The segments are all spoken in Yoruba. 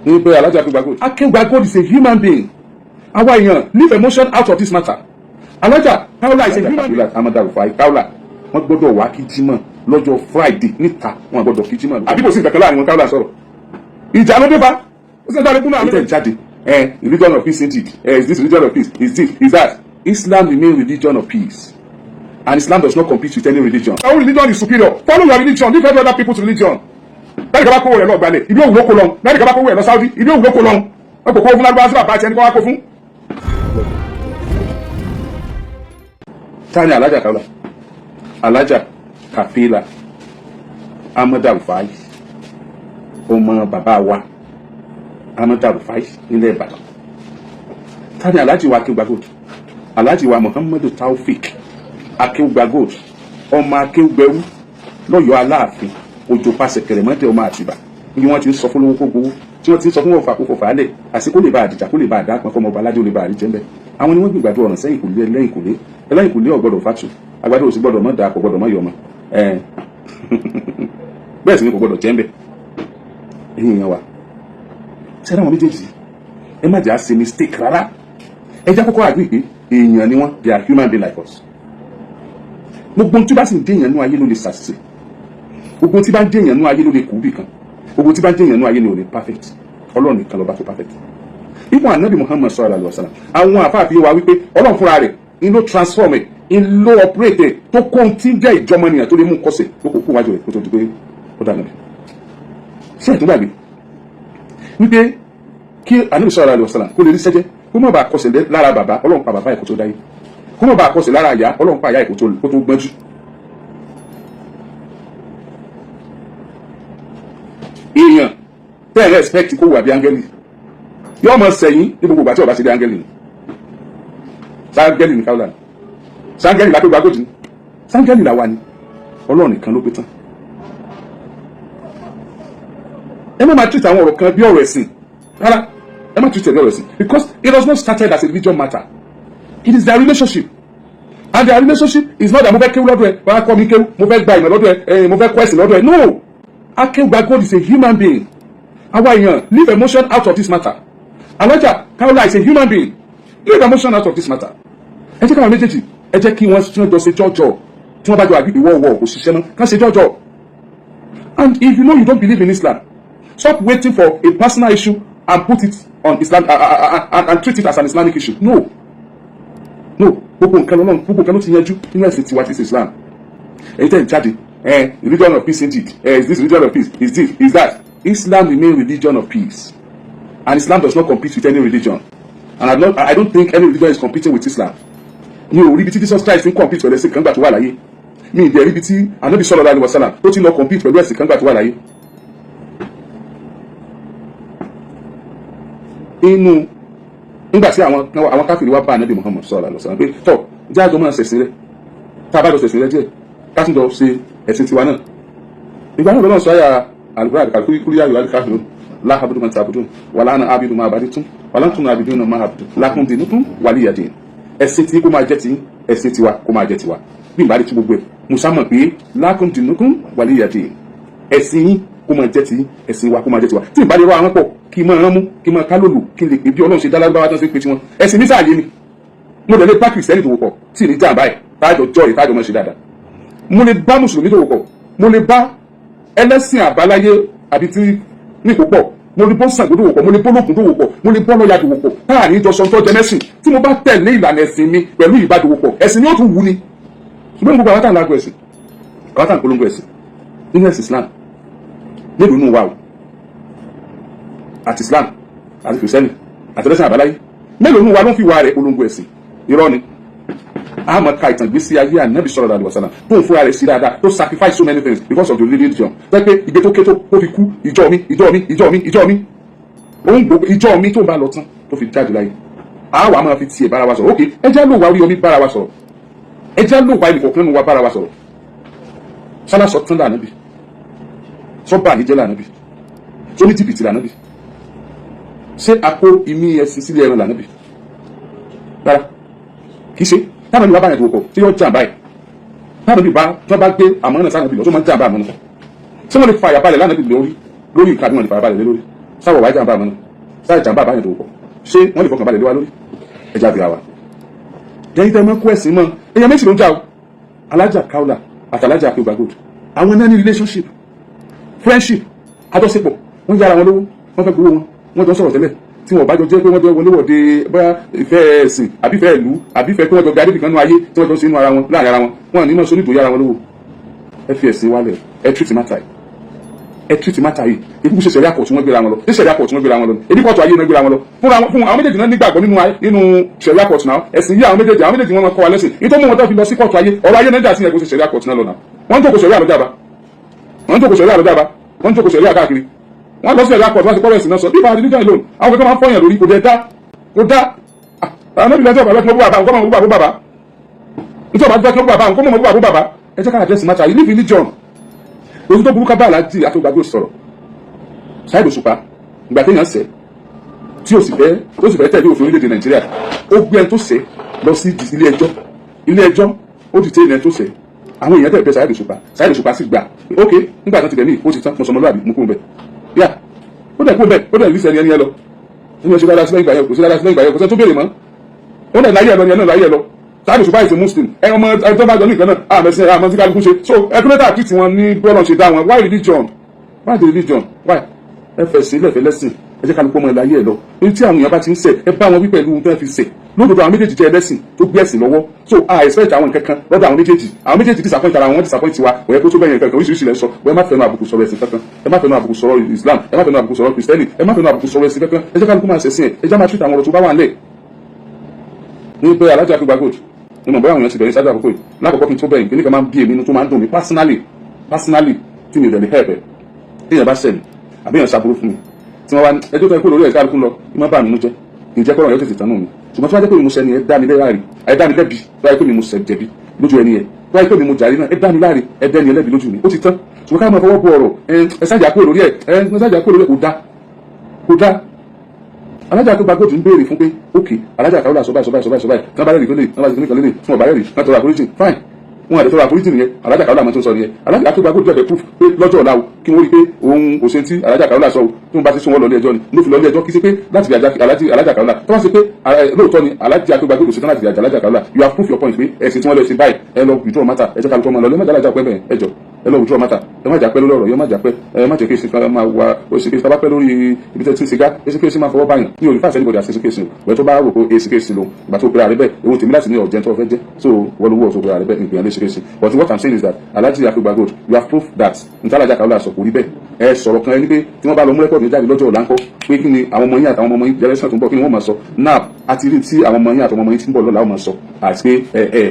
Alhaja Kaola is a human being. Àwa èèyàn leave emotion out of this matter. Alhaja Kaola is a human being. Remand Alhaja Kaola wọ́n gbọ́dọ̀ wá kí jímọ̀ lọ́jọ́ Friday níta wọ́n gbọ́dọ̀ kí jímọ̀. Àbí kò sí ìgbàkan láàrin wọn Kaola sọ̀rọ̀. Ìjà ló dé bá. Ó sì ń darí kúnnà àlejò jáde. Religion of peace indeed. Is this religion of peace? Is this? Is that? Islam remains religion of peace. And Islam does not compete with any religion. Our religion is superior. Follow your religion. Leave every other people's religion. Bẹ́ẹ̀ni kaba kó wẹ̀ lọ gbalẹ̀, ibi òwúrọ̀ kó lọ. Bẹ́ẹ̀ni kaba kó wẹ̀ lọ Saudi, ibi òwúrọ̀ kó lọ. Wọ́n kò kó fún lágbára sí bàbá àti ẹni kó wá kó fún. Tani Alhaja Kaola, Alhaja Kafilat Kaola, ọmọ bàbá wa Remand Alhaja nílẹ̀ Ìbàdàn. Tani Alhaji wa Akeugbagold, Alhaji wa Muhammadu Taofik Akeugbagold, ọmọ Akeugberu lọ́yọ̀ Aláàfin ojo pàṣẹ kẹrẹmọdé ọmọ Àtìbà ni wọ́n ti ń sọ fún lówó kó gbowó tí wọ́n ti ń sọ fún wọn fàkókò fàálẹ̀ àsìkò lè bá àdìjà kó lè bá àdá pọn fọmọ ọba aládé ó lè bá àríjẹ ńbẹ. Àwọn ni wọ́n gbìgbàdo ọ̀ràn sẹ́yìn kùlé ẹlẹ́yìn kùlé ọ̀gbọ́dọ̀ fàtú àgbàdo òsì gbọ́dọ̀ mọ́ dà kò gbọ́dọ̀ mọ́ yọmọ bẹ́ẹ̀ sì ni kò gbọ́dọ̀ jẹ́ ńbẹ. Ẹ̀yin yẹn wa sẹ́dá wọn méjèèjì ẹ má jẹ́ àṣe mistake rárá. Ẹ jẹ́ kọ́kọ́ àgbè pé èèyàn ni wọ́n, they are human being like us. Gbogbo tí bá sì ń dé èèyàn nú ayé ló lè ṣàṣìṣe, gbogbo tí bá ń dé èèyàn nú ayé ló lè kú bì kan, gbogbo tí bá ń dé èèyàn nú ayé ló lè perfect. Ọlọ́run nìkan lọ́ba tó perfect. Ibùn Ànábì Muhammad sallallahu alaihi wasallam àwọn àfáàfin wa wípé Ọlọ́run fúnra rẹ̀ ń ló transform ẹ̀ ń ló operate ẹ̀ tó kó ń tí ń jẹ́ ìjọmọnìyàn tó lè mú kọ́sẹ̀ tó kó wájú rẹ̀ kó tó di pé ó dà nàbì. Ṣé ẹ̀ tó gbàgbé wípé kí Ànábì sallallahu alaihi wasallam kó lè rí sẹ́jẹ́ kó má bàa kọsẹ̀ lára bàbá Ọlọ́run pa bàbá ẹ̀ kó tó dáyé, kó má bàa kọsẹ̀ lára ìyá Ọlọ́run pa ìyá ẹ̀ kó tó gbọ́njú. Èèyàn tẹ́ ẹ̀ respect kó wà bí áńgẹ́lì yóò mọ sẹ́yìn ní gbogbo ìgbà tí ọba ti di áńgẹ́lì ni. Sáńgẹ́lì ní Kaola ni, sáńgẹ́lì Akeugbagold ni, sáńgẹ́lì làwa ni. Ọlọ́run nìkan ló pé tán. Ẹ má máa treat àwọn ọ̀rọ̀ kan bí ọ̀rọ̀ ẹ̀sìn rárá. Ẹ má treat it bí ọ̀rọ̀ ẹ̀sìn because it was not started as a religion matter. It is their relationship. And their relationship is not that mo fẹ́ kéwú lọ́dọ̀ ẹ̀, wàá kọ́ mi kéwú, mo fẹ́ gba ìmọ̀ lọ́dọ̀ ẹ̀, mo fẹ́ kọ́ ẹ̀sìn lọ́dọ̀ ẹ̀. No! Akeugbagold is a human being. Àwa èèyàn leave emotion out of this matter. Alhaja Kaola is a human being. Leave emotion out of this matter. Ẹ jẹ́ káwọn méjèèjì ẹ jẹ́ kí wọ́n jọ ṣe jọ́jọ́ tí wọ́n bá jọ àgbègbè wọ́ọ̀wọ́ kò ṣiṣẹ́ mọ́ kán ṣe jọ́jọ́. And if you know you don't believe in Islam, stop waiting for a personal issue and put it on Islam and treat it as an Islamic issue. No. Gbogbo nǹkan ló ti yanjú nínú ẹ̀sìn tiwa ti Islam. Èyí tẹ̀ ń jáde religion of peace indeed. Is this religion of peace? Is this? Is that? Islam remains religion of peace. And Islam does not compete with any religion. And I don't think any religion is competing with Islam. Ní orí ibi tí Jesus Christ ń compete pẹ̀lú ẹ̀sìn kan gbà tó wà láyé. Mi ìdí ẹ̀rí ibi tí Ànábì sallallahu alaihi wasallam tó ti lọ compete pẹ̀lú ẹ̀sìn kan gbà tó wà láyé. Inú nígbà tí àwọn káfíìrì wá bá Ànábì Muhammad sallallahu alaihi wasallam pé tọ́ jáàjọ máa ṣẹ̀sìn rẹ̀ tá a bá jọ ṣẹ̀sìn rẹ̀ díẹ̀ ká tún jọ ṣe ẹ̀sìn tiwa náà. Ìgbà náà lọ́nà sọ àyà Al-Qur'an kúrúyà yóò alikafirun la abudu ma ta'budun wala ana abidu ma abadtum wala antum abiduna ma abdu lakum dinukum waliya din. Ẹ̀sìn tí kó máa jẹ́ ti ẹ̀sìn tiwa kó máa jẹ́ tiwa. Bí ìbá rí tí gbogbo ẹ̀ musa mọ̀ pé lakum dinukum waliya din. Ẹ̀sìn yín kó máa jẹ́ ti ẹ̀sìn wa kó máa jẹ́ tiwa. Tí ìbá rí rọ àwọn pọ̀ kí máa rán mú kí máa kálòlù kí lè pè bí Ọlọ́run ṣe dá lágbára tán sí pé tiwọn. Ẹ̀sìn mi sáà yé ni. Mo lè bá Kristẹni tó wọ́pọ̀ tí ní jàǹbá ẹ̀ tájọ jọ́ ìtájọ mọ́ ṣe dáadáa. Mo lè bá Mùsùlùmí tó wọ́pọ̀, mo lè bá ẹlẹ́sìn àbáláyé àbí tí ní púpọ̀, mo lè bọ́ Ṣàngó tó wọ́pọ̀, mo lè bọ́ Ológun tó wọ́pọ̀, mo lè bọ́ lọ́ya tó wọ́pọ̀, káàní ìjọsọ tó jẹ mẹ́sìn tí mo bá tẹ̀lé ìlànà ẹ̀sìn mi pẹ̀lú ìbádòwòpọ̀ ẹ̀sìn ni ó tún wù ni. Ṣùgbọ́n gbogbo àwọn táwọn ẹ̀sìn àwọn táwọn polongo ẹ̀sìn nínú ẹ̀sìn Islam nílùú inú wa o àti Islam àti Kìrìsìtẹ́nì àti ẹlẹ́sìn àbáláyé mélòó inú wa ló ń fi wà rẹ̀ polongo ẹ̀sìn irọ́ ni. Àmọ́ ka ìtàn gbésí ayé Ànábì sallallahu alaihi wasallam tó ń fúnra rẹ̀ sí dáadáa tó sacrifice so many things because of the religion. Bẹ́ẹ̀ pé ìgbé tó ké tó fi kú ìjọ mi òun gbogbo ìjọ mi tó ń bá lọ tán tó fi jáde láyé. Àwa máa fi tiẹ̀ bára wa sọ̀rọ̀. Ok, ẹjẹ́ ló wá Oriyomi bára wa sọ̀rọ̀. Ẹjẹ́ ló wá ẹnìkọ̀ọ̀kan nínú wa bára wa sọ̀rọ̀. Sálá sọ tán l'Ànábì. Sọ́ba àníjẹ́ l'Ànábì. Sóní jìbìtì l'Ànábì. Ṣé àpò ìmí ẹ̀sìn sílé ẹran l'Ànábì? Rárá, kì í ṣe. Táwọn ìlú wa bá yẹn tó wọ́pọ̀ tí yóò jàǹbá ẹ̀. Táwọn ìlú tó bá gbé àmọ́ náà sáwọn ìlú tó máa ń jàǹbá àmọ́ náà. ṣé wọ́n lè fa àyàbalẹ̀ lánàá lórí ìka bí wọ́n lè fa àyàbalẹ̀ lé lórí sáwọ̀ wájà àbá àmọ́ sáà ìjàmbá àbáyẹn tó pọ̀ ṣé wọ́n lè fọkàn balẹ̀ lé wa lórí ẹja bí wa. yẹn tẹ́ mọ́ kó ẹ̀sìn mọ́ èèyàn méjì ló ń jà o Alhaja Kaola àti Alhaja Kaougbagold àwọn náà ní relationship friendship àjọṣepọ̀ wọ́n yára wọn lówó wọ́n fẹ́ gbowó wọn jọ sọ̀rọ̀ tẹ́lẹ̀ tí wọ́n bá jọ jẹ́ pé wọ́n jọ wọléwọ̀de bóyá ìfẹ́ ẹ̀sìn àbí ìfẹ́ ìlú àbí ìfẹ́ pé wọ́n jọ gbé adébìkan nínú ayé tí wọ́n jọ ṣe inú ara wọn láàrin ara wọn wọn ní mọ̀ sórí ìdò yára wọn lówó ẹ fi ẹ̀sìn wálẹ̀ ẹ treat matter yìí ikú ṣe ṣẹ̀ríà court wọ́n gbéra wọn lọ ṣe ṣẹ̀ríà court wọ́n gbéra wọn lọ ebi court ayé náà gbéra wọn lọ fún àwọn méjèèjì náà nígbàgbọ́ nínú ṣẹ̀ríà court náà ẹ̀sìn yìí àwọn méjèèjì wọn kọ́ wa lẹ́sìn nítorí wọn tó fi lọ sí court ayé ọ̀rọ̀ ayé náà dà sí ẹ̀kọ́ ṣe ṣẹ̀ríà court náà lọ náà wọ́n jókòó ṣẹ̀ríà lọ́jàba wọ́n jókòó ṣẹ̀ríà káàkiri wọ́n lọ sí ẹ̀ríà court wọ́n ti kọ́ ẹ̀sìn náà sọ bí ìbára religion alone àwọn kankan máa ń fọyàn lórí kò dé dá àwọn mẹ́bí lẹ́jọ́ bàbá kí wọ́n bú bàbá nǹkan mọ̀ bú bàbá nítorí bàbá kí wọ́n bú bàbá nǹkan mọ̀ bú bàbá ẹ jẹ́ ká àdẹ́sì máa ta yìí níbi religion ojú tó burúkú bá Alhaji Kaougbagold sọ̀rọ̀ Saheed Òṣùpá ìgbà téèyàn ṣẹ̀ tí ó sì fẹ́ tẹ̀lé òfin orílẹ̀-èdè Nàìjíríà ó gbé ẹni tó ṣẹ̀ lọ sí ilé ẹjọ́ ó ti tẹ́ ẹni tó ṣẹ̀ àwọn èèyàn tẹ̀ bẹ́ Saheed Òṣùpá sì gbà ok nígbà tó ti dẹ̀ ní ó ti tán mo sọ ọmọlúwàbí mú kó bẹ̀ yá ó dẹ̀ kó bẹ̀ ó dẹ̀ rí sẹ́ni ẹni ẹ lọ ẹni ẹ ṣe dáadáa sílẹ̀ ìgbà yẹn kò sí dáadáa sílẹ̀ ìgbà yẹn kò sẹ́ tó béèrè mọ́ ó dẹ̀ láyé ẹ lọ ni ẹ náà láyé ẹ lọ Saheed Òṣùpá is a Muslim ẹ ọmọ ẹ tó bá jọ ní ìkan náà àmẹ́sìn àmọ́ tí kálukú ṣe so ẹkúnlẹ́tà àkìtì wọn ní bọ́ọ̀lù ṣe dá wọn why the religion why ẹ fẹ́ sí ilẹ̀ fẹ́ lẹ́sìn ẹ jẹ́ kálukú ọmọ ẹ láyé ẹ lọ ní tí àwọn èèyàn bá ti ń ṣẹ̀ ẹ bá wọn wí pẹ̀lú ohun tó ń fi ṣẹ̀ lódodo àwọn méjèèjì jẹ́ ẹlẹ́sìn tó gbé ẹ̀sìn lọ́wọ́ so I expect àwọn nǹkan kan lọ́dọ̀ àwọn méjèèjì disappoint ara wọn disappoint wa òye kó tó bẹ̀yẹn kankan oríṣiríṣi lẹ́ sọ wọ́n ẹ má fẹ́nu àbùkù sọ̀rọ̀ ẹ̀sìn kankan ẹ má fẹ́nu àbùkù sọ̀rọ̀ Islam ẹ má fẹ́nu àbùkù sọ̀rọ̀ Kristẹni ẹ má fẹ́nu àbùkù sọ̀rọ̀ ẹ̀sìn kankan ẹ jẹ́ kálukú máa ṣẹ̀sìn ẹ jẹ́ máa treat àwọn ọ̀rọ̀ tó bá wà nílẹ̀ ní pé Alhaja Kaougbagold ní mọ̀ bóyá àwọn èèyàn ti bẹ̀rẹ̀ sáájú àkókò yìí lákòókò kí n tó bẹ̀rẹ̀ kí ní kan máa ń bí èmi inú tó máa ń dùn mí personally tí mi ò dẹ̀ lè help ẹ̀ tí èèyàn bá ṣẹ̀lẹ̀ àbí èèyàn ṣàbúrú fún mi tí wọ́n wá ní ẹjọ́ tó ẹ kó lórí ẹ̀ kálukú lọ kí má bà mí nú jẹ́ kì í jẹ́ kọ́rọ̀ yóò tètè tán nù mí ṣùgbọ́n tí wọ́n jẹ́ pé mi mo ṣẹni ẹ dá mi lẹ́bi tó wáyé pé mi mo ṣẹ̀ jẹ̀bi lójú ẹni ẹ tó wáyé pé mi mo jàrí náà ẹ dá mi láre ẹ dẹ́ni ẹlẹ́bi lójú mi ó ti tán ṣùgbọ́n ká máa fọwọ́ bọ ọ̀rọ̀ ẹ sájà kó lórí ẹ kò dá Alhaja Kaougbagold ń béèrè fún pé ok Alhaja Kaola sọ báyìí tí wọ́n bá rẹ̀ rí tó lè tí wọ́n bá ti nìkan lélẹ̀ tí wọ́n bá rẹ̀ rí wọ́n tọrọ àforíjì fine wọn àdè tọrọ àforíjì nìyẹn Alhaja Kaola àmọ́ tó ń sọ nìyẹn Alhaja Kaougbagold jẹ́ proof pé lọ́jọ́ ọ̀la o kí wọ́n rí pé òun òṣèǹ tí Alhaja Kaola sọ o tí wọ́n bá ti sún wọn lọ ilé ẹjọ́ ni ló fi lọ ilé ẹjọ́ kí sí pé láti fi Alhaja Kaola tó wá sí pé lóòótọ́ ni Alhaja Kaougbagold ṣetán láti fi Alhaja Kaola you have proof your point pé ẹ̀sìn tí wọ́n lọ sí báyìí ẹ lọ withdraw matter ẹ jẹ́ kálukọ́ máa lọ lẹ́mọ̀jà Alhaja pẹ́ bẹ́ẹ̀ ẹjọ́ ẹ lọ withdraw matter ẹ má jà pẹ́ lórí ọ̀rọ̀ yẹ má jà pẹ́ ẹ má jẹ́ kí èsì kan máa wá èsì kí bá pẹ́ lórí ibi tẹ́ ti ń sìgá èsì kí èsì máa fọwọ́ báyàn ní olùfà sẹ́ni bọ̀dà èsì kí èsì wẹ́ tó bá rò pé èsì kí èsì lò ìgbà tó pera rẹ bẹ́ẹ̀ ewu tèmi láti ní ọ̀jẹ̀ tó fẹ́ jẹ́ so wọ́n lówó ọ̀tọ̀ pera rẹ bẹ́ẹ̀ ìgbìyànjú èsì kí èsì but what I'm saying is that Alhaja Kaougbagold you have proof that Alhaja Kaola sọ kò rí bẹ́ẹ̀ ẹ sọ̀rọ̀ kan ẹni pé tí wọ́n bá lọ mú rẹ́kọ̀dù jáde lọ́jọ́ ọ̀la ńkọ́ pé kí ni àwọn ọmọ yín àtàwọn ọmọ yín generation tó ń bọ̀ kí ni wọ́n máa sọ now àti rí tí àwọn ọmọ yín àtàwọn ọmọ yín tí ń bọ̀ lọ́la wọ́n máa sọ àti pé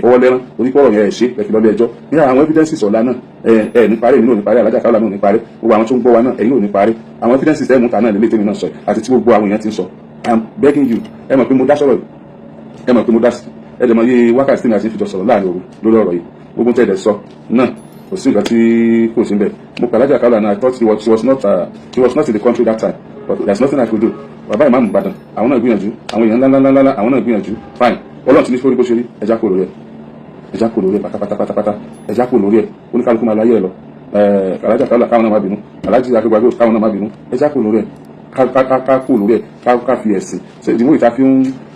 ọwọ́ lẹ́rán oníkọ̀rọ̀ yẹn ẹ̀ ṣe ẹ̀ fi lọ́lé ẹjọ́ ní àwọn evidences ọ̀la náà ní parí èmi náà ní parí Alhaja Kaola náà ní parí gbogbo àwọn tó ń gbọ́ wa náà ẹ̀yin náà ní parí àwọn evidences ẹ̀ mú ta náà lélẹ́ tèmi náà sọ àti tí gbogbo àwọn èèyàn ti ń sọ I'm begging you ẹ mọ̀ pé mo dá sọ̀rọ̀ ẹ mọ̀ pé mo dá sí ẹ dẹ̀ mọ̀ iye wákàtí tí mi àti ìfijọ́ sọ̀rọ̀ láàrin òru lórí ọ̀rọ̀ yìí gbogbo tẹ̀ dẹ̀ sọ náà kò sí nǹkan tí kò sí bẹ́ẹ̀ mo pè Alhaja Kaola náà I thought she was not in the country that time but there's nothing I could do bàbá ìmáàmù Ìbàdàn àwọn náà gbìyànjú àwọn èèyàn ńláńláńlá àwọn náà gbìyànjú fine Ọlọ́run ti ní sórí bó ṣe rí ẹja kò lórí ẹ pátápátá ẹja kò lórí ẹ oníkálukú máa láyé ẹ lọ Alhaja Kaola káwọn náà má bínú Alhaja Kaougbagold káwọn náà má bínú ẹja kò lórí ẹ ká kò lórí ẹ ká fi ẹ̀sìn ìdìbò ìta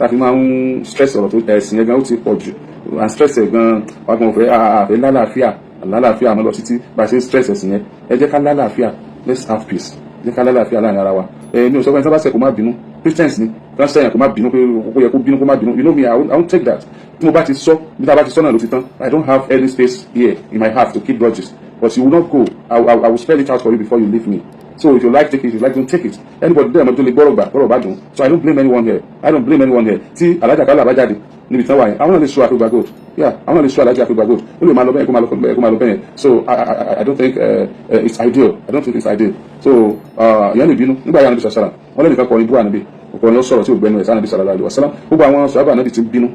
fi máa ń stress ọ̀rọ̀ tó ẹ̀sìn yẹn gan ó ti pọ̀ jù and stress ẹ̀ gan wàgbọ́n òfẹ́ àfẹ́ lálàáfíà àmọ́ lọ títí bá a ṣe ń stress ẹ̀sìn yẹn ẹ jẹ́ ká lálàáfíà let's have peace jẹ́ ká lálàáfíà láàrin ara wa mi ò sọ pé ẹni tó bá ṣẹ̀ kó má bínú Christians ni tó ń ṣẹ̀yàn kó má bínú pé ó yẹ kó bínú kó má bínú you know me I won't take that tí mo bá ti sọ bí tá a bá ti sọ náà ló ti tán I don't have any space here in my heart to keep grudges but you will not go I will spell it out for you before you leave me so if you like take it if you like don't take it anybody there mo tó lè gbọ́rọ̀ bá dùn so I don't blame anyone here tí Alhaja Kaola bá jáde níbi tán wà yẹn àwọn náà lè sọ Kaougbagold àwọn náà lè sọ Alhaja Kaougbagold ó lè máa lọ bẹ́ẹ̀ kó máa lọ bẹ́ẹ̀ so I don't think it's ideal so ìyẹn lè bínú nígbà yẹn Ànábì sàṣàrà wọn lẹ́nìkan kọrin bú Ànábì ọkùnrin lọ sọ̀rọ̀ tí ò gbẹnu ẹ̀ sí Ànábì sallallahu alaihi wasallam gbogbo àwọn sọ̀rọ̀ Ànábì ti bínú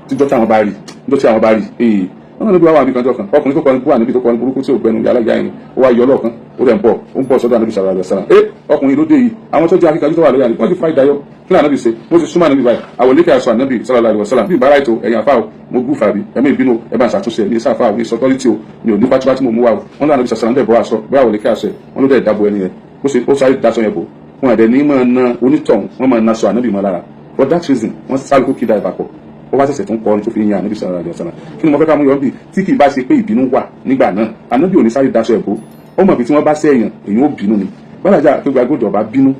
tíjọ́ tí àwọn bá rí wọn níbi wàá wà níbi kanjọ kan ọkùnrin tó kọrin bú àníbi tó kọrin burúkú tí ò gbẹnu yàrá ìyá yẹn ó wá yọ lọ́ọ̀kan ó dẹ̀ ń bọ̀ sọ́dọ̀ àníbi sàrà rẹ̀ sàrà ọkùnrin ló dé yìí àwọn tó jẹ́ akíkanjú tó wà lórí àníbi wọ́n ti fa ìdáyọ́ kí ànábì ṣe mo ti súnmọ́ ànábì báyìí àwọn olékè àṣọ ànábì sallallahu alaihi wasallam bí ìbára ètò ẹ̀yìn àfáà mo gún fàbí ẹ̀mí ìbínú ẹ̀bá ìṣàtúnṣe ní sáfà ní sọtọ́lítì o ní òní pátipátí mo mú wa o wọn lọ ànábì sàṣàlám dẹ̀ bọ́ aṣọ bí àwọn olékè àṣẹ wọn ló dẹ̀ dábò ẹni yẹn ó sáré daṣọ yẹn bò wọn àdẹ ní máa na onítọ̀hún wọn máa naṣọ ànábì mọ́ lára for that reason wọn sáré kó kí da ìbàpọ̀ ó wá ṣẹ̀ṣẹ̀ tó ń kọ́ tó fi yan ànábì sallallahu alaihi wasallam kí ni mo fẹ́ ká mú yọ bí tí kì í bá ṣe pé ìbínú wà nígbà náà ànábì ò ní sáré daṣọ ẹ̀bò ó mọ̀ pé tí wọ́n bá sẹ́yìn èyàn ó bínú ni Alhaja Kaola bá bínú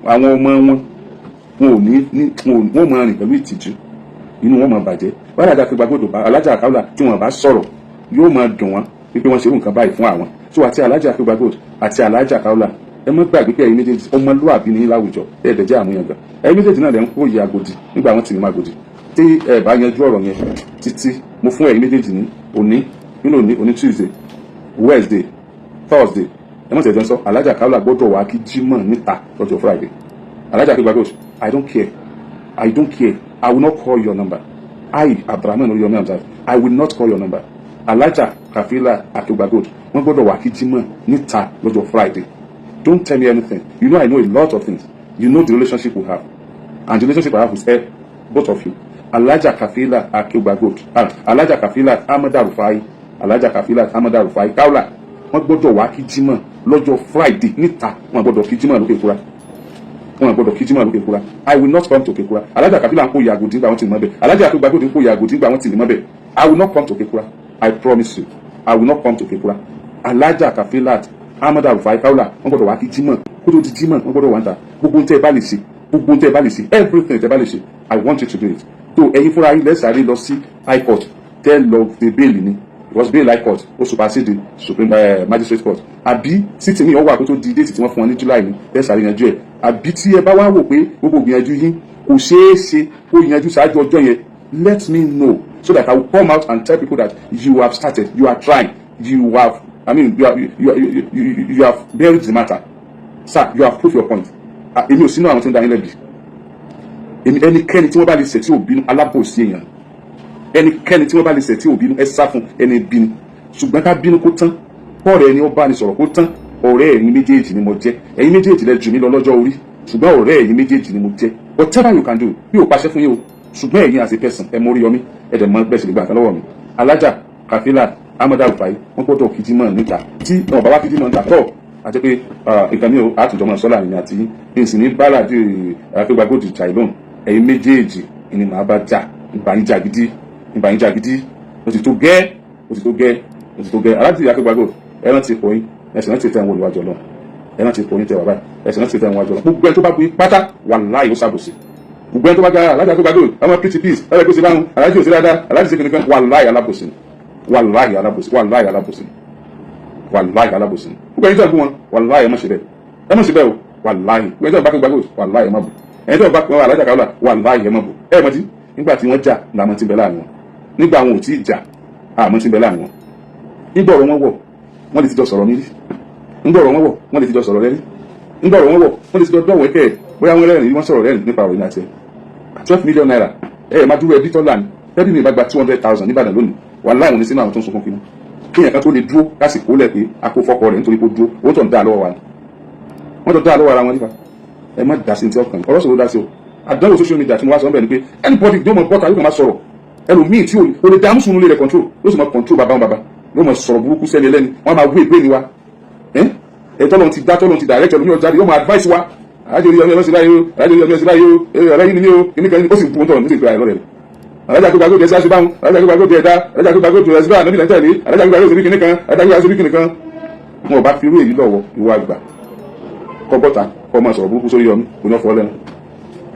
àwọn ọmọ wọn ò ní wọn máa rìn pẹ̀lú ìtìjú inú wọn máa bàjẹ́ Alhaja Alhaja Kaola tí wọn bá sọ̀rọ̀ yóò máa dùn wọn wípé wọ́n ṣe irú nǹkan báyìí fún àwọn so àti Alhaja Kaola àti Alhaja Kaola ẹ má gbàgbé pé ẹ̀yin méjèèjì ọmọlúwàbí ní láwùjọ ẹ̀ẹ́dẹ̀jẹ́ àmúyangàn ẹ̀yin méjèèjì náà lẹ́ ń kó ìyá agodi nígbà wọn tì ní magodi tí ẹ bá yanjú ọ̀rọ̀ yẹn títí mo fún ẹ̀yin méjèèjì ní òní Tuesday Wednesday Thursday ẹ mọ̀ tẹ̀jọ́ sọ Alhaja Kaola gbọ́dọ̀ wá kí Jímọ̀ níta lọ́jọ́ Friday Alhaja Kaola I don't care I will not call your number Oriyomi Hamzat I will not call your number Alhaja Kafilat Kaola wọ́n gbọ́dọ̀ wá kí Jímọ̀ níta lọ́jọ́ Friday. Don't tell me anything. You know I know a lot of things. You know the relationship we have. And the relationship I have with both of you. Alhaja Kafilat Kaola, Alhaja Kafilat Alhaja Kafilat Kaola. Wọ́n gbọ́dọ̀ wá kí Jímọ̀ lọ́jọ́ Friday níta. Wọ́n gbọ́dọ̀ kí Jímọ̀ lókè kúrá. I will not come to Kekura. Alhaja Kafilat ń kó ìyàgò dígbà wọn ti mọ́ bẹ̀. Alhaja Kaola ń kó ìyàgò dígbà wọn ti mọ́ bẹ̀. I will not come to Kekura. I promise you. I will not come to Kekura. Alhaja Kafilat Kaola wọ́n gbọ́dọ̀ wá kí Jímọ̀ kó tó di Jímọ̀ wọ́n gbọ́dọ̀ wá ń ta gbogbo ń tẹ́ ẹ bá lè ṣe everything tẹ́ ẹ bá lè ṣe I want you to do it. So ẹ̀yin fúnra yín lẹ́sàárì lọ sí high court tẹ́ lọ the bail ni because bail high court ó supersede supreme magistrate court àbí sítì ní ọwọ́ àkótó di déètì tí wọ́n fún wọn ní July ni lẹ́sàárì yanjú ẹ̀ àbí tí ẹ bá wá wò pé gbogbo ìgbìyànjú yín kò ṣeé ṣe kó yanjú ṣáájú ọjọ́ yẹn let me know so that I will come out and tell people that you have started, you are trying, you have you have buried the matter. Sir, you have proved your point. Èmi ò sínú àwọn tó ń dá yín lẹ́bi. Ẹnikẹ́ni tí wọ́n bá lè ṣẹ̀ tí ò bínú alábòsí èèyàn. Ẹnikẹ́ni tí wọ́n bá lè ṣẹ̀ tí ò bínú ẹ sá fún ẹni bínú. Ṣùgbọ́n ká bínú kó tán. Ọ̀rẹ́ ẹni ó bá ní sọ̀rọ̀ kó tán. Ọ̀rẹ́ ẹ̀yin méjèèjì ni mo jẹ́. Ẹ̀yin méjèèjì lẹ jù mí lọ lọ́jọ́ orí. Ṣùgbọ́n ọ̀rẹ́ ẹ̀yin méjèèjì ni mo jẹ́. Whatever you can do, bí o pàṣẹ fún yín o. Ṣùgbọ́n ẹ̀yin as a person ẹ mọ Oriyomi ẹ dẹ̀ mọ bẹ́ẹ̀ sì lè gbà kan lọ́wọ́ mi. Alhaja Kafilat wọ́n gbọ́dọ̀ kí Jímọ̀ níta tí wọn bá wá kí Jímọ̀ níta tọ́ àti pé nǹkan mi ò àtúntò máa sọ́là ní àti ìsìn ní bálàdì Akeugbagold ìjà ìlóhùn ẹ̀yin méjèèjì ni màá bá jà ìbànújà gidi ó ti tó gẹ́ Alhaji Akeugbagold ẹran ti pọ̀ yín ẹ̀sìn náà ti tẹ̀ wọ́n olùwàjọ lọ ẹran ti pọ̀ yín tẹ̀ wà báyìí ẹ̀sìn náà ti tẹ̀ wọ́n olùwàjọ lọ gbogbo ẹni tó bá bu yín pátá wàláhì ó ṣàbòsí gbogbo ẹni tó bá gba Alhaji Akeugbagold ọmọ PTP ẹ̀rẹ́ kó ṣe báwọn Alhaji ò sí dáadáa Alhaji ṣe kìnìkan wàláhì alábòsí wàláhì alábòsí gbogbo ẹni tó bú wọn wàláhì ẹ má ṣe bẹ́ẹ̀ o wàláhì gbogbo ẹni tó bá Akeugbagold wàláhì ẹ má bù ẹni tó bá Alhaja Kaola wàláhì ẹ má bù ẹ mọ̀ tí nígbà tí wọ́n jà làmọ́ ti bẹ̀ láàrin wọn nígbà wọn ò tí ì jà àmọ́ ti bẹ̀ láàrin wọn nígbà ọ̀rọ̀ wọn wọ̀ wọ́n lè ti jọ sọ̀rọ̀ nírí nígbà ọ̀rọ̀ wọn wọ̀ wọ́n lè ti jọ sọ̀rọ̀ lẹ́rí nígbà ọ̀rọ̀ wọn wọ̀ wọ́n lè ti jọ dọ̀wọ́ ẹ̀kẹ́ bóyá wọ́n rẹ́rìn wọ́n sọ̀rọ̀ rẹ́rìn nípa ọ̀rọ̀ ìrìn àti 12 million naira máa dúró ẹbí tọ́lá ni ẹbí mi bá gba 200,000 níbàdàn lónìí wàláhì wọn ní sínú àwọn tó ń sunkún kiri kéèyàn kan tó lè dúró lásìkò lẹ̀ pé akó fọ́kọ rẹ̀ nítorí kó dúró owó tó ń dá lọ́wọ́ wa ni wọ́n tó dá lọ́wọ́ ara wọn nípa ẹ má dá sí ti ọkàn ọ̀rọ̀ sọ̀rọ̀ dá sí o àdánwò social media tí mo wá sọ ọ́n bẹ̀ ni pé anybody yóò mọ bọ́ta yóò máa sọ̀rọ̀ ẹlòmíì tí o lè dá mùsùlùmí rẹ̀ control yóò sì máa control bàbá wọn bàbá yóò máa sọ̀rọ̀ burúkú sẹ́ni ẹlẹ́ni wọ́n máa wé ìgbé ni wa tọ́lọ́n ti dá tọ́lọ́n ti direct ẹlòmíì ọjà yóò máa advice wa Alhaji Oriyomi ọmọ sí báyìí o Alhaji Oriyomi ọmọ sí báyìí o ọ̀rẹ́ yìí ni o kìnnìkan ó sì ń tọ̀ ní sí ìgbà ẹ̀rọ rẹ̀ Alhaja Kaola ẹ̀sẹ̀ àṣìbáhùn Alhaja Kaola ẹ̀dá Alhaja Kaola ẹ̀sẹ̀ ànábì náà tẹ̀lé Alhaja Kaola ẹ̀sẹ̀ kìnnìkan Alhaja Kaola ẹ̀sẹ̀ kìnnìkan wọn ò bá fi irú èyí lọ́wọ́ ìwọ àgbà kọ́ bọ́ta kọ́ máa sọ̀rọ̀ burúkú sórí Oriyomi kò ní ọ̀fọ̀ lẹ́nu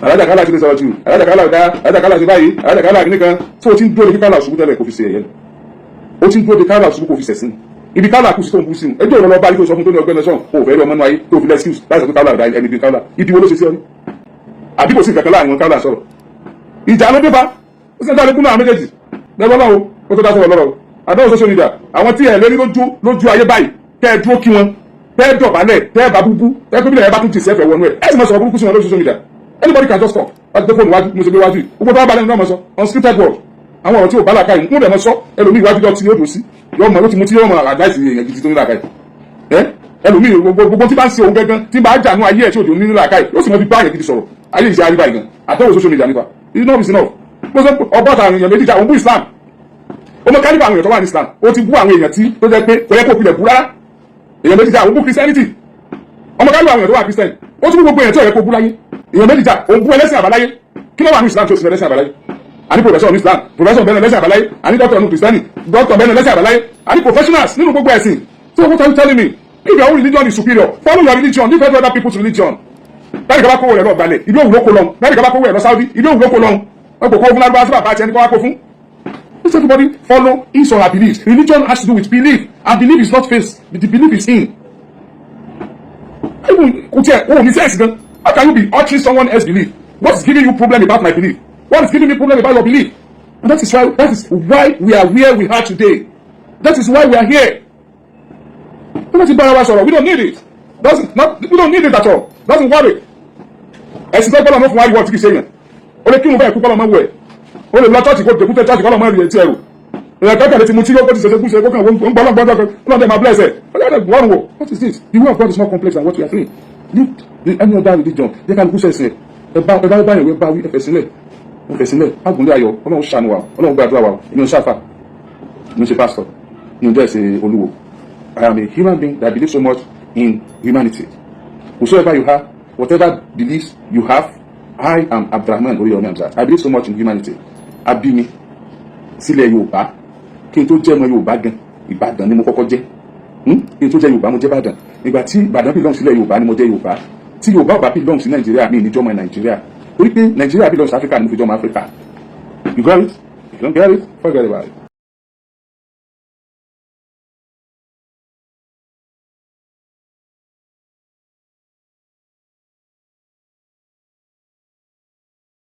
Alhaja Kaola ti lè sọ̀rọ̀ jù Alhaja Kaola ọ̀dá Alhaja Kaola ti báyìí Alhaja Kaola kìnnìkan tí o ti ń dúró de Kaola ṣubú tẹ́lẹ̀ kò fi ṣe ẹ̀yẹ o ti ń dúró de Kaola ṣubú kò fi ṣẹ̀sìn ibi Kaola kù sí tó ń bú sí ẹjọ́ ìrọ̀lọ́ bá rí tó sọ fún tó ní ọgbẹ́ nation kò fẹ́ rí ọmọ náà ayé tó fi lẹ́skíùs láti sọ pé Kaola ọ̀dá ẹni bí Kaola ibi wo ló ṣe sí ọ ní àbí kò sí ìkẹ̀kẹ́ láàrin wọn Kaola sọ̀rọ̀ ìjà ló dé bá ó sì ń dáre kúnnà méjèèjì lẹ́wọ́ lọ́wọ́ ó tó dá sọ̀rọ̀ lọ́rọ̀ àdáwọ̀ social media àwọn tí ẹ̀ lérí lójú ayé báyìí kẹ́ ẹ dúró kí wọn tẹ́ ẹ dọ̀bálẹ̀ tẹ́ ẹ bá búbú tẹ́ ẹ pé bílẹ̀ ẹ bá tún ti sẹ́fẹ̀ wọnú ẹ̀ ẹ sì máa sọ̀rọ̀ burúkú sí wọn lórí social media anybody can just talk láti gbé fóònù wájú mo ṣe gbé wájú gbogbo tó wá balẹ̀ nínú ọmọ sọ unscripted word àwọn ọ̀rọ̀ tí ò bá làkàyè ń dẹ̀ mọ́ sọ ẹlòmíì iwájú jọ tí yóò dùn sí yóò mọ̀ ló ti mú tí yóò mọ̀ àdáìsì èèyàn gidi tó ní làkàyè ẹlòmíì gbogbo tí bá ń ṣe òun gẹ́gẹ́ tí bá jànú ayé ẹ̀ tí òjò ní làkàyè yóò sì mọ̀ fi bá àyẹ̀ gidi sọ̀rọ̀ ayé ìṣe àríwá ìgàn àtọ́wò social media nípa enough is enough mo sọ ọgọ́ta àwọn èèyàn méjì jà òun bú Islam ó mọ kálíbà àwọn èèyàn tó wà ní Islam ó ti bú àwọn èèyàn tí tó jẹ́ pé kò yẹ kó pilẹ̀ bú rárá èèyàn méjì jà òun bú Christianity ọmọ kálíbà àwọn èèyàn tó wà Christian ó tún bú gbogbo èèyàn tó yẹ kó bú láyé èèyàn méjì jà òun bú ẹlẹ́sìn àbáláyé kí ló wà ní Islam tó sì ẹlẹ́sìn àbáláyé àní professor ní Islam professor bẹ́ẹ̀ lẹ́sìn àbáláyé àní doctor ní Christianity doctor bẹ́ẹ̀ lẹ́sìn àbáláyé àní professionals nínú gbogbo ẹ̀sìn. So what are you telling me? If your own religion is superior, follow your religion, leave every other people's religion. Láti kaba kówó rẹ̀ lọ gbalẹ̀, ìlú òwúrọ̀ kó lọ́n. Láti kaba kówó rẹ̀ lọ Saudi, ìlú òwúrọ̀ kó lọ́n. Wọ́n kò kó fún lágbára síbà bá àti ẹni kó wá kó fún. Let everybody follow his or her beliefs. Religion has to do with belief, and belief is not face, the belief is in. Kò tiẹ̀, o ò ní sense gan. How can you be altering someone else's belief? What is giving you problem about my belief? What is giving me problem about your belief? And that is why we are where we are today. That is why we are here. We don't need it. We don't need it at all. Doesn't worry. Ẹ̀sìn tó gbọ́dọ̀ mọ́ fún wa ìwọ tí kì í ṣe yẹn. O lè kí mo bá ẹ̀kú kọ́lọ́ mọ́ wẹ̀. O lè lọ chọ́ọ̀chì kó dèkúté chọ́ọ̀chì kọ́lọ́ mọ́ ẹ̀rù yẹn tí ẹ̀rù. Ìyẹn kẹ́kẹ́ ti mu tí ó ti ṣẹ̀ṣẹ̀ kú ṣe kó kàn wọ́n gbọ́dọ̀ gbọ́dọ̀ kó lọ́dẹ̀ máa bless ẹ̀. Wọ́n wò, what is this? The will of God is more complex than what we are saying. Leave any other religion. Jẹ́ ká lukú sẹ̀sìn ẹ̀. Ẹ bá báyìí wẹ́ bá wí ẹ̀fẹ̀ sílẹ̀. Àgùnlé ayọ̀, Ọlọ́run ṣàánú wa, Ọlọ́run gbàdúrà wa, ìyẹn ṣàfà, ìyẹn ṣe pastor, ìyẹn dẹ́ ṣe olúwo. I am a human being that believes so much in humanity. Whosoever you are, whatever beliefs you have, I am Abdurrahman Oriyomi Hamzat. I believe so much in humanity. Abi mi sílẹ̀ Yorùbá kí n tó jẹ́ ọmọ Yorùbá gan Ìbàdàn ni mo kọ́kọ́ jẹ́. Kí n tó jẹ́ Yorùbá mo jẹ́ Ìbàdàn. Nígbà tí Ìbàdàn belong sílẹ̀ Yorùbá ni mo jẹ́ Yorùbá. Tí Yorùbá ò bá belong sí Nàìjíríà mi ní jọmọ Nàìjíríà. Torí pé Nàìjíríà belong sí Africa ni mo fi jọmọ Africa. You got it? If you don't get it, forget about it.